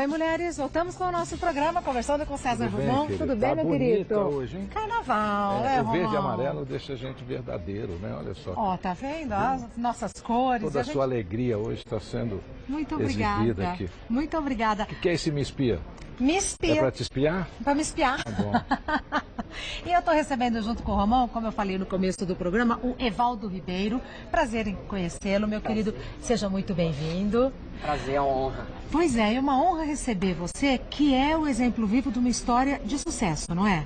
Oi, mulheres, voltamos com o nosso programa, conversando com César Romão. Tudo bem, tá meu querido? Hoje, hein? Carnaval, O Romão? verde e amarelo deixa a gente verdadeiro, né? Olha só. Ó, tá vendo? As nossas cores. Toda a sua alegria hoje está sendo Muito exibida obrigada. aqui. Muito obrigada. O que é esse Me Espia? Me É espia. para te espiar? Para me espiar. Tá bom. E eu estou recebendo junto com o Romão, como eu falei no começo do programa, o Evaldo Ribeiro. Prazer em conhecê-lo, meu querido. Seja muito bem-vindo. Prazer, é uma honra. Pois é uma honra receber você, que é o exemplo vivo de uma história de sucesso, não é?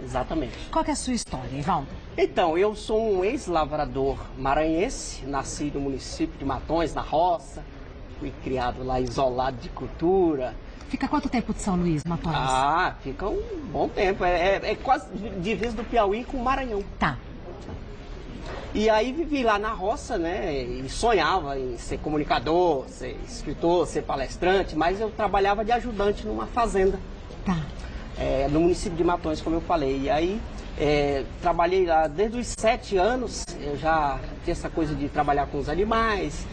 Exatamente. Qual que é a sua história, Evaldo? Então, eu sou um ex-lavrador maranhense, nasci no município de Matões, na roça. Fui criado lá isolado de cultura. Fica quanto tempo de São Luís, Matões? Ah, fica um bom tempo. É quase divisa do Piauí com o Maranhão. Tá. E aí vivi lá na roça, né? E sonhava em ser comunicador, ser escritor, ser palestrante, mas eu trabalhava de ajudante numa fazenda. Tá. No município de Matões, como eu falei. E aí trabalhei lá desde os 7 anos, eu já tinha essa coisa de trabalhar com os animais,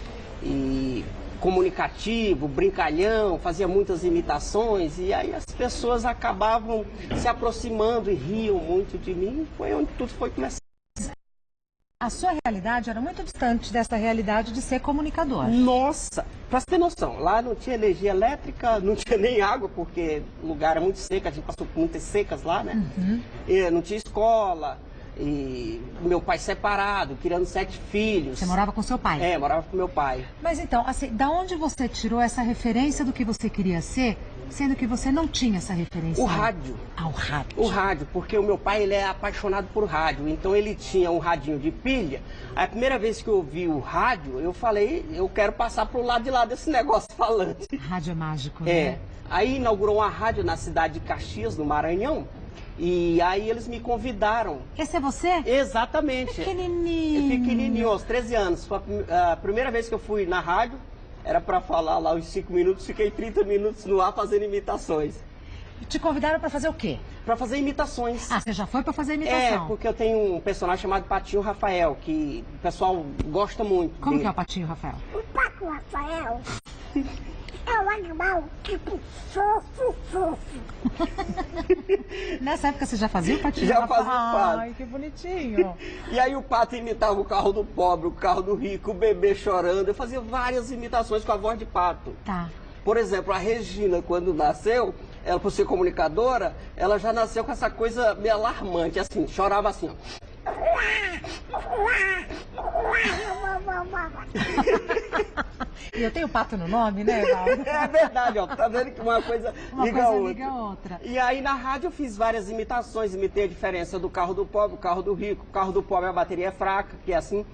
e comunicativo, brincalhão, fazia muitas imitações, e aí as pessoas acabavam se aproximando e riam muito de mim, foi onde tudo foi começando. A sua realidade era muito distante dessa realidade de ser comunicador. Nossa, pra você ter noção, lá não tinha energia elétrica, não tinha nem água, porque o lugar era muito seco, a gente passou por muitas secas lá, né? Uhum. E não tinha escola, e meu pai separado, criando 7 filhos. Você morava com seu pai? Morava com meu pai. Mas então, assim, da onde você tirou essa referência do que você queria ser, sendo que você não tinha essa referência? O rádio. Ah, o rádio. O rádio, porque o meu pai, ele é apaixonado por rádio, então ele tinha um radinho de pilha. A primeira vez que eu ouvi o rádio, eu falei, eu quero passar pro lado de lá desse negócio falante. Rádio é mágico, né? Aí inaugurou uma rádio na cidade de Caxias, no Maranhão, e aí eles me convidaram. Esse é você? Exatamente. Pequenininho. Pequenininho, aos 13 anos. Foi a primeira vez que eu fui na rádio, era para falar lá os 5 minutos, fiquei 30 minutos no ar fazendo imitações. Te convidaram para fazer o quê? Para fazer imitações. Ah, você já foi para fazer imitação? Porque eu tenho um personagem chamado Patinho Rafael, que o pessoal gosta muito. Como que é o Patinho Rafael? O Pato Rafael é um animal tipo fofo. Nessa época você já fazia o Patinho Já Rafael? fazia o Pato. Ai, que bonitinho. E aí o Pato imitava o carro do pobre, o carro do rico, o bebê chorando. Eu fazia várias imitações com a voz de Pato. Tá. Por exemplo, a Regina, quando nasceu, ela por ser comunicadora, ela já nasceu com essa coisa meio alarmante, assim, chorava assim, ó. E eu tenho pato no nome, né, Evaldo? É verdade, ó, tá vendo que uma coisa liga a outra. E aí na rádio eu fiz várias imitações, imitei a diferença do carro do pobre, o carro do rico. O carro do pobre a bateria é fraca, que é assim.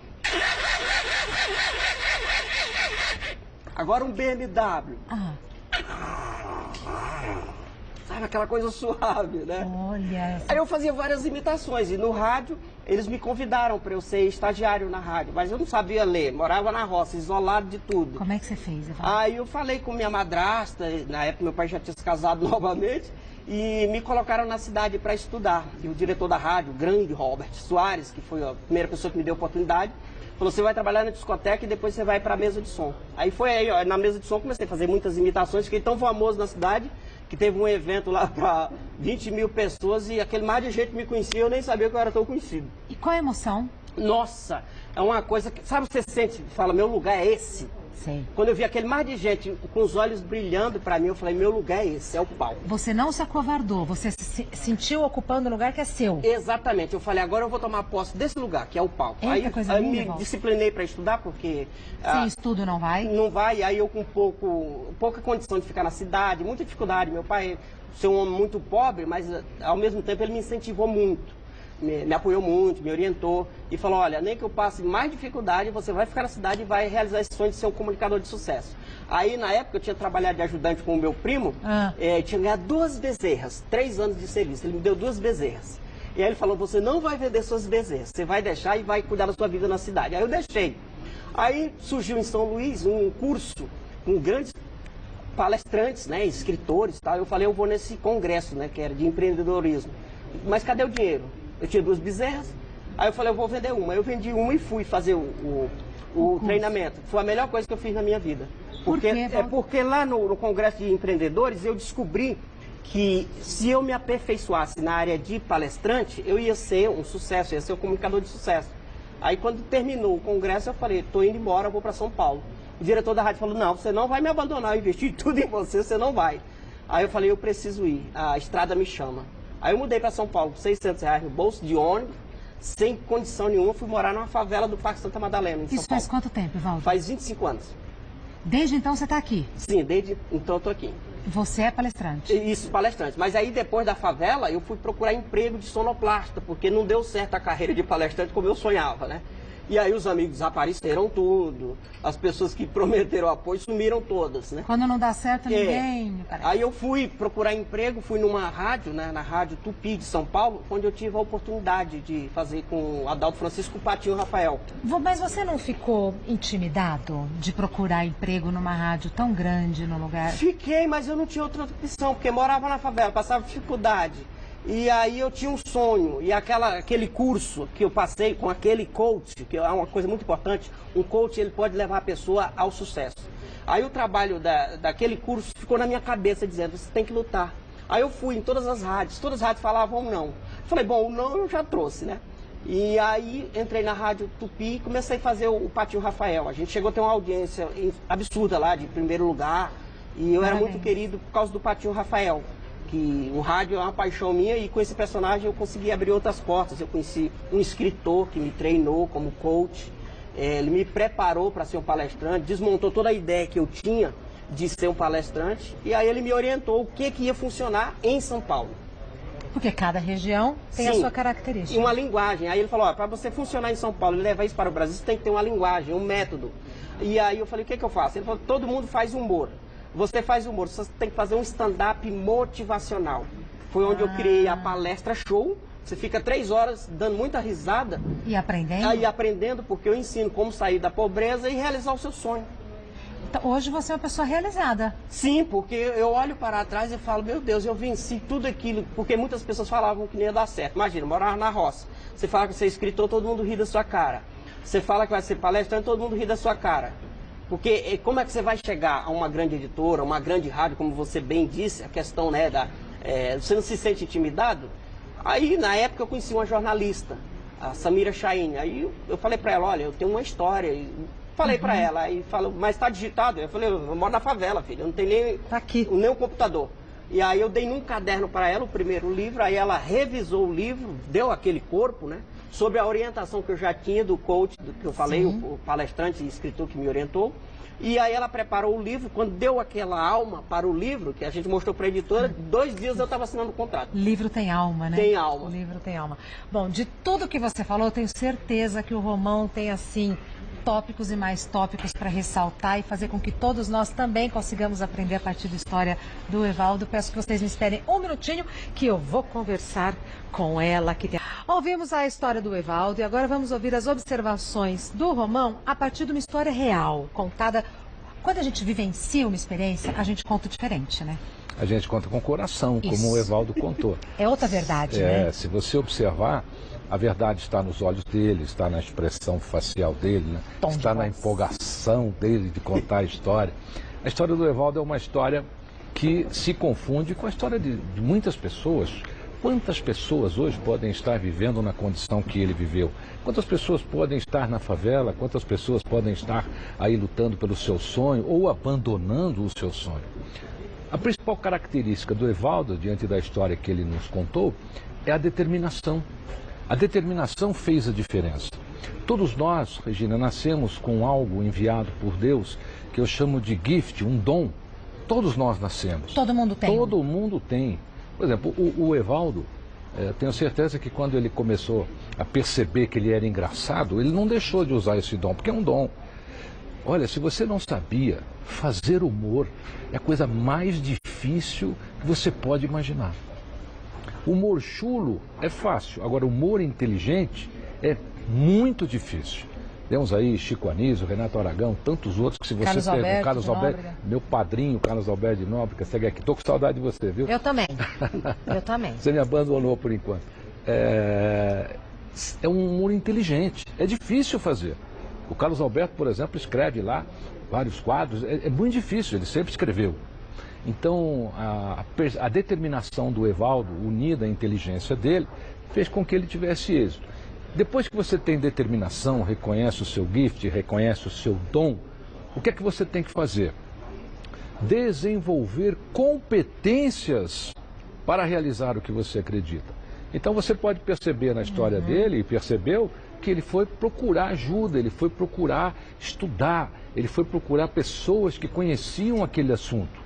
Agora um BMW. Sabe, aquela coisa suave, né? Olha. Aí eu fazia várias imitações e no rádio eles me convidaram para eu ser estagiário na rádio, mas eu não sabia ler, morava na roça, isolado de tudo. Como é que você fez, Evaldo? Aí eu falei com minha madrasta, na época meu pai já tinha se casado novamente, e me colocaram na cidade para estudar. E o diretor da rádio, o grande Robert Soares, que foi a primeira pessoa que me deu a oportunidade, falou, você vai trabalhar na discoteca e depois você vai para a mesa de som. Aí foi aí, ó, na mesa de som comecei a fazer muitas imitações, fiquei tão famoso na cidade que teve um evento lá para 20 mil pessoas e aquele mar de gente me conhecia, eu nem sabia que eu era tão conhecido. E qual a emoção? Nossa, é uma coisa que, sabe, você sente, fala, meu lugar é esse. Sei. Quando eu vi aquele mar de gente com os olhos brilhando para mim, eu falei, meu lugar é esse, é o palco. Você não se acovardou, você se sentiu ocupando o lugar que é seu. Exatamente, eu falei, agora eu vou tomar posse desse lugar, que é o palco. Eita, Aí coisa linda, me Evaldo. disciplinei para estudar, porque... Sem estudo não vai? Não vai, aí eu com pouca condição de ficar na cidade, muita dificuldade. Meu pai, ser um homem muito pobre, mas ao mesmo tempo ele me incentivou muito. Me apoiou muito, me orientou e falou, olha, nem que eu passe mais dificuldade, você vai ficar na cidade e vai realizar esse sonho de ser um comunicador de sucesso. Aí, na época, eu tinha trabalhado de ajudante com o meu primo, tinha ganhado 2 bezerras, 3 anos de serviço, ele me deu 2 bezerras. E aí ele falou, você não vai vender suas bezerras, você vai deixar e vai cuidar da sua vida na cidade. Aí eu deixei. Aí surgiu em São Luís um curso com grandes palestrantes, né, escritores e tal. Eu falei, eu vou nesse congresso, né, que era de empreendedorismo. Mas cadê o dinheiro? Eu tinha 2 bezerras, Aí eu falei, eu vou vender uma. Eu vendi uma e fui fazer o treinamento. Foi a melhor coisa que eu fiz na minha vida. Porque lá no Congresso de Empreendedores eu descobri que se eu me aperfeiçoasse na área de palestrante, eu ia ser um sucesso, ia ser um comunicador de sucesso. Aí quando terminou o congresso, eu falei, estou indo embora, vou para São Paulo. O diretor da rádio falou, não, você não vai me abandonar, eu investi tudo em você, você não vai. Aí eu falei, eu preciso ir, a estrada me chama. Aí eu mudei para São Paulo, com R$600 no bolso de ônibus, sem condição nenhuma, fui morar numa favela do Parque Santa Madalena, em São Paulo. Isso faz quanto tempo, Evaldo? Faz 25 anos. Desde então você está aqui? Sim, desde então eu estou aqui. Você é palestrante? Isso, palestrante. Mas aí depois da favela eu fui procurar emprego de sonoplasta, porque não deu certo a carreira de palestrante como eu sonhava, né? E aí os amigos desapareceram tudo, as pessoas que prometeram apoio sumiram todas, né? Quando não dá certo, ninguém... Aí eu fui procurar emprego, fui numa rádio, né, na Rádio Tupi de São Paulo, onde eu tive a oportunidade de fazer com o Adalto Francisco Patinho Rafael. Mas você não ficou intimidado de procurar emprego numa rádio tão grande no lugar? Fiquei, mas eu não tinha outra opção, porque morava na favela, passava dificuldade. E aí eu tinha um sonho, e aquele curso que eu passei com aquele coach, que é uma coisa muito importante, um coach ele pode levar a pessoa ao sucesso. Aí o trabalho daquele curso ficou na minha cabeça, dizendo, você tem que lutar. Aí eu fui em todas as rádios falavam não. Falei, bom, o não eu já trouxe, né? E aí entrei na Rádio Tupi e comecei a fazer o Patinho Rafael. A gente chegou a ter uma audiência absurda lá, de primeiro lugar, e eu era muito querido por causa do Patinho Rafael. Que o rádio é uma paixão minha e com esse personagem eu consegui abrir outras portas. Eu conheci um escritor que me treinou como coach, ele me preparou para ser um palestrante, desmontou toda a ideia que eu tinha de ser um palestrante e aí ele me orientou o que ia funcionar em São Paulo. Porque cada região tem a sua característica. E uma linguagem. Aí ele falou, para você funcionar em São Paulo e levar isso para o Brasil, você tem que ter uma linguagem, um método. E aí eu falei, o que eu faço? Ele falou, todo mundo faz humor. Você faz humor, você tem que fazer um stand-up motivacional. Foi onde eu criei a palestra show. Você fica 3 horas dando muita risada. E aprendendo? Aí aprendendo, porque eu ensino como sair da pobreza e realizar o seu sonho. Então, hoje você é uma pessoa realizada. Sim, porque eu olho para trás e falo, meu Deus, eu venci tudo aquilo. Porque muitas pessoas falavam que não ia dar certo. Imagina, morar na roça. Você fala que você é escritor, todo mundo ri da sua cara. Você fala que vai ser palestrante, todo mundo ri da sua cara. Porque como é que você vai chegar a uma grande editora, uma grande rádio, como você bem disse, a questão, né, você não se sente intimidado? Aí, na época, eu conheci uma jornalista, a Samira Chaine. Aí eu falei para ela, olha, eu tenho uma história. E falei para ela, aí falou, mas está digitado? Eu falei, eu moro na favela, filha, eu não tenho nem um computador. E aí eu dei num caderno para ela o primeiro livro, aí ela revisou o livro, deu aquele corpo, né? Sobre a orientação que eu já tinha do coach, do que eu falei, o palestrante e escritor que me orientou. E aí ela preparou o livro, quando deu aquela alma para o livro, que a gente mostrou para a editora, 2 dias eu estava assinando o contrato. Livro tem alma, né? Tem alma. O livro tem alma. Bom, de tudo que você falou, eu tenho certeza que o Romão tem, assim, tópicos e mais tópicos para ressaltar e fazer com que todos nós também consigamos aprender a partir da história do Evaldo. Peço que vocês me esperem um minutinho que eu vou conversar com ela. Ouvimos a história do Evaldo e agora vamos ouvir as observações do Romão a partir de uma história real, contada. Quando a gente vivencia uma experiência, a gente conta diferente, né? A gente conta com o coração, Isso. como o Evaldo contou. É outra verdade, né? Se você observar, a verdade está nos olhos dele, está na expressão facial dele, né? Está na empolgação dele de contar a história. A história do Evaldo é uma história que se confunde com a história de muitas pessoas. Quantas pessoas hoje podem estar vivendo na condição que ele viveu? Quantas pessoas podem estar na favela? Quantas pessoas podem estar aí lutando pelo seu sonho ou abandonando o seu sonho? A principal característica do Evaldo, diante da história que ele nos contou, é a determinação. A determinação fez a diferença. Todos nós, Regina, nascemos com algo enviado por Deus, que eu chamo de gift, um dom. Todos nós nascemos. Todo mundo tem. Todo mundo tem. Por exemplo, o Evaldo, tenho certeza que quando ele começou a perceber que ele era engraçado, ele não deixou de usar esse dom, porque é um dom. Olha, se você não sabia, fazer humor é a coisa mais difícil que você pode imaginar. Humor chulo é fácil, agora humor inteligente é muito difícil. Temos aí Chico Anísio, Renato Aragão, tantos outros que se você Carlos Carlos Alberto, meu padrinho, Carlos Alberto de Nóbrega, segue aqui. Estou com saudade de você, viu? Eu também. Eu também. Você me abandonou por enquanto. é um humor inteligente. É difícil fazer. O Carlos Alberto, por exemplo, escreve lá vários quadros. É muito difícil, ele sempre escreveu. Então, a determinação do Evaldo, unida à inteligência dele, fez com que ele tivesse êxito. Depois que você tem determinação, reconhece o seu gift, reconhece o seu dom, o que é que você tem que fazer? Desenvolver competências para realizar o que você acredita. Então você pode perceber na história dele, e percebeu, que ele foi procurar ajuda, ele foi procurar estudar, ele foi procurar pessoas que conheciam aquele assunto.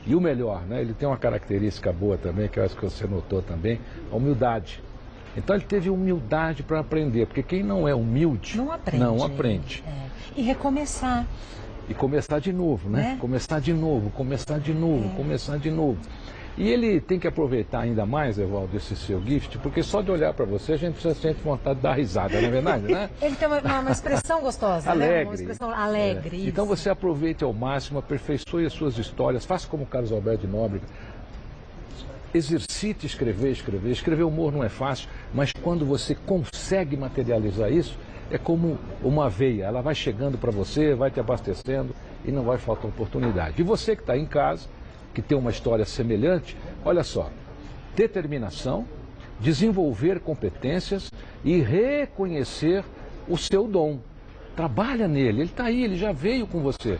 E o melhor, né? Ele tem uma característica boa também, que eu acho que você notou também, a humildade. Então ele teve humildade para aprender, porque quem não é humilde não aprende. Não aprende. E recomeçar. E começar de novo, né? Começar de novo, começar de novo, começar de novo. E ele tem que aproveitar ainda mais, Evaldo, esse seu gift, porque só de olhar para você a gente já sente vontade de dar risada, não é verdade, né? Ele tem uma expressão gostosa, alegre. Né? Uma expressão alegre. Isso. Então você aproveite ao máximo, aperfeiçoe as suas histórias, faça como o Carlos Alberto de Nóbrega. Exercite escrever. Escrever humor não é fácil, mas quando você consegue materializar isso, é como uma veia, ela vai chegando para você, vai te abastecendo e não vai faltar oportunidade. E você que está em casa, que tem uma história semelhante, olha só, determinação, desenvolver competências e reconhecer o seu dom. Trabalha nele, ele está aí, ele já veio com você.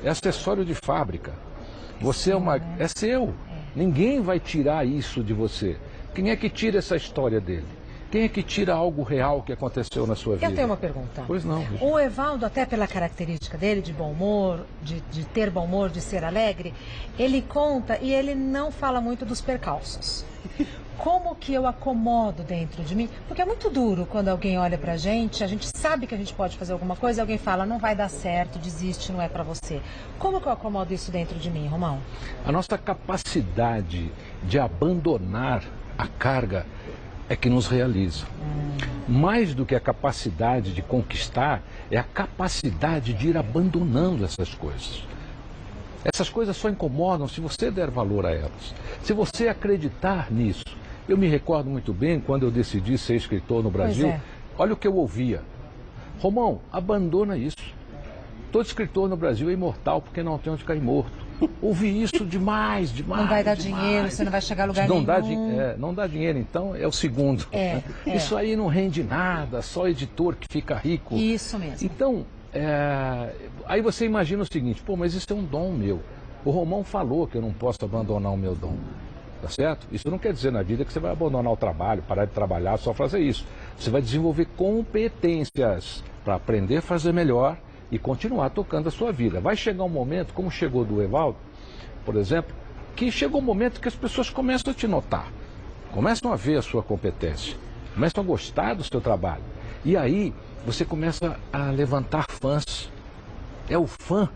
É acessório de fábrica. Você é seu. Ninguém vai tirar isso de você. Quem é que tira essa história dele? Quem é que tira algo real que aconteceu na sua vida? Eu tenho uma pergunta. Pois não. O Evaldo, até pela característica dele, de bom humor, de ter bom humor, de ser alegre, ele conta e ele não fala muito dos percalços. Como que eu acomodo dentro de mim? Porque é muito duro quando alguém olha pra gente, a gente sabe que a gente pode fazer alguma coisa e alguém fala, não vai dar certo, desiste, não é pra você. Como que eu acomodo isso dentro de mim, Romão? A nossa capacidade de abandonar a carga é que nos realiza. Mais do que a capacidade de conquistar, é a capacidade de ir abandonando essas coisas. Essas coisas só incomodam se você der valor a elas. Se você acreditar nisso. Eu me recordo muito bem quando eu decidi ser escritor no Brasil. Olha o que eu ouvia. Romão, abandona isso. Todo escritor no Brasil é imortal porque não tem onde cair morto. Ouvi isso demais. Não vai dar dinheiro, você não vai chegar a lugar nenhum. Não dá dinheiro, então é o segundo. Isso aí não rende nada, só editor que fica rico. Isso mesmo. Então, aí você imagina o seguinte, pô, mas isso é um dom meu. O Romão falou que eu não posso abandonar o meu dom. Tá certo? Isso não quer dizer na vida que você vai abandonar o trabalho, parar de trabalhar, só fazer isso. Você vai desenvolver competências para aprender a fazer melhor e continuar tocando a sua vida. Vai chegar um momento, como chegou do Evaldo, por exemplo, que chegou um momento que as pessoas começam a te notar, começam a ver a sua competência, começam a gostar do seu trabalho. E aí você começa a levantar fãs. É o fã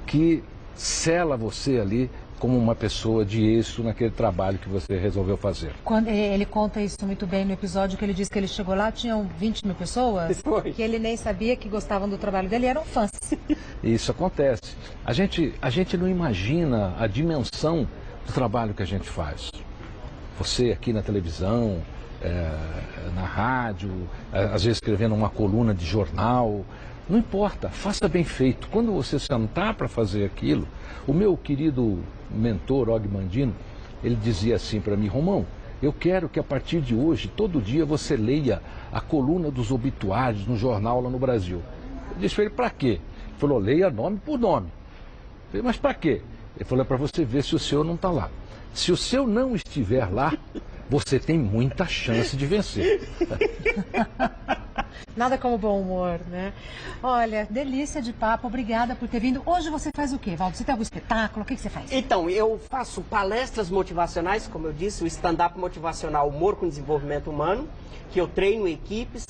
que sela você ali como uma pessoa de êxito naquele trabalho que você resolveu fazer. Quando ele conta isso muito bem no episódio que ele diz que ele chegou lá, tinham 20 mil pessoas, que ele nem sabia que gostavam do trabalho dele, eram fãs. Isso acontece. A gente não imagina a dimensão do trabalho que a gente faz. Você aqui na televisão, na rádio, às vezes escrevendo uma coluna de jornal, não importa, faça bem feito. Quando você sentar para fazer aquilo, o meu querido mentor, Og Mandino, ele dizia assim para mim, Romão, eu quero que a partir de hoje, todo dia você leia a coluna dos obituários no jornal lá no Brasil. Eu disse para ele, para quê? Ele falou, leia nome por nome. Eu falei, mas para quê? Ele falou, para você ver se o seu não está lá. Se o seu não estiver lá, você tem muita chance de vencer. Nada como bom humor, né? Olha, delícia de papo, obrigada por ter vindo. Hoje você faz o quê, Valdo? Você tem algum espetáculo? O que você faz? Então, eu faço palestras motivacionais, como eu disse, o stand-up motivacional Humor com Desenvolvimento Humano, que eu treino equipes,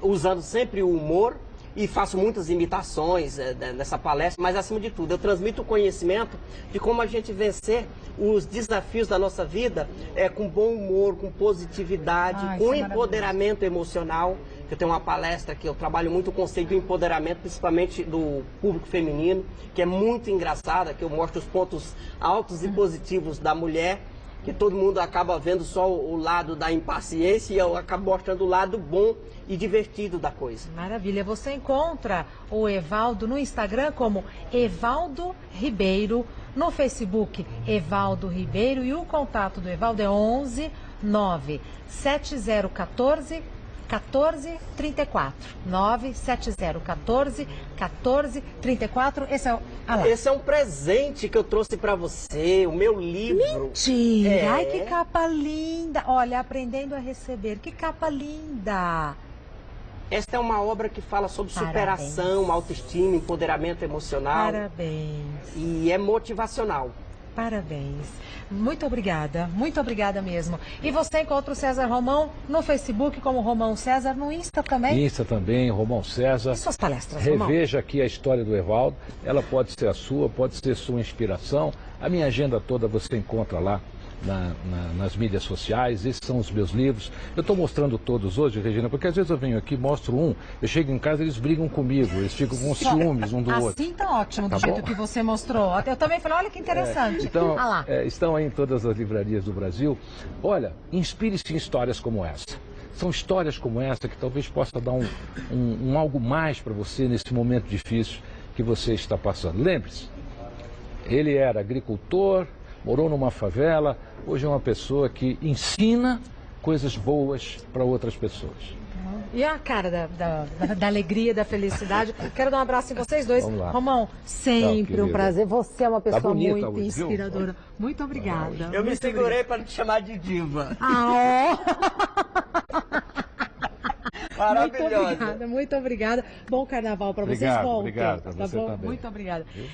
usando sempre o humor, e faço muitas imitações nessa palestra, mas acima de tudo, eu transmito o conhecimento de como a gente vencer os desafios da nossa vida com bom humor, com positividade, com empoderamento emocional. Eu tenho uma palestra que eu trabalho muito o conceito do empoderamento, principalmente do público feminino, que é muito engraçada, que eu mostro os pontos altos e positivos da mulher. que todo mundo acaba vendo só o lado da impaciência e eu acabo mostrando o lado bom e divertido da coisa. Maravilha. Você encontra o Evaldo no Instagram como Evaldo Ribeiro, no Facebook Evaldo Ribeiro, e o contato do Evaldo é 11 9 7014 1434. 97014 1434. Esse é um presente que eu trouxe para você, o meu livro. Mentira! Ai, que capa linda! Olha, Aprendendo a Receber, que capa linda! Esta é uma obra que fala sobre superação, autoestima, empoderamento emocional. Parabéns. E é motivacional. Parabéns. Muito obrigada mesmo. E você encontra o César Romão no Facebook como Romão César, no Insta também? Insta também, Romão César. E suas palestras, Romão? Reveja aqui a história do Evaldo, ela pode ser a sua, pode ser sua inspiração. A minha agenda toda você encontra lá nas mídias sociais. Esses são os meus livros. Eu estou mostrando todos hoje, Regina, porque às vezes eu venho aqui, mostro um, eu chego em casa, eles brigam comigo, eles ficam com ciúmes um do outro. Assim tá ótimo, do Tá jeito bom? que você mostrou. Eu também falei, olha que interessante. Então, Ah lá. estão aí em todas as livrarias do Brasil. Olha, inspire-se em histórias como essa. São histórias como essa que talvez possa dar um algo mais para você nesse momento difícil que você está passando. Lembre-se, ele era agricultor, morou numa favela, hoje é uma pessoa que ensina coisas boas para outras pessoas. E a cara da alegria, da felicidade. Quero dar um abraço em vocês dois. Vamos lá. Romão, sempre um prazer. Você é uma pessoa bonita muito hoje, viu? inspiradora. Muito obrigada. Eu me segurei para te chamar de diva. Maravilhosa. Muito obrigada. Bom carnaval para vocês. Voltem. Obrigado. Pra Tá você bom? também. Muito obrigada. Viu?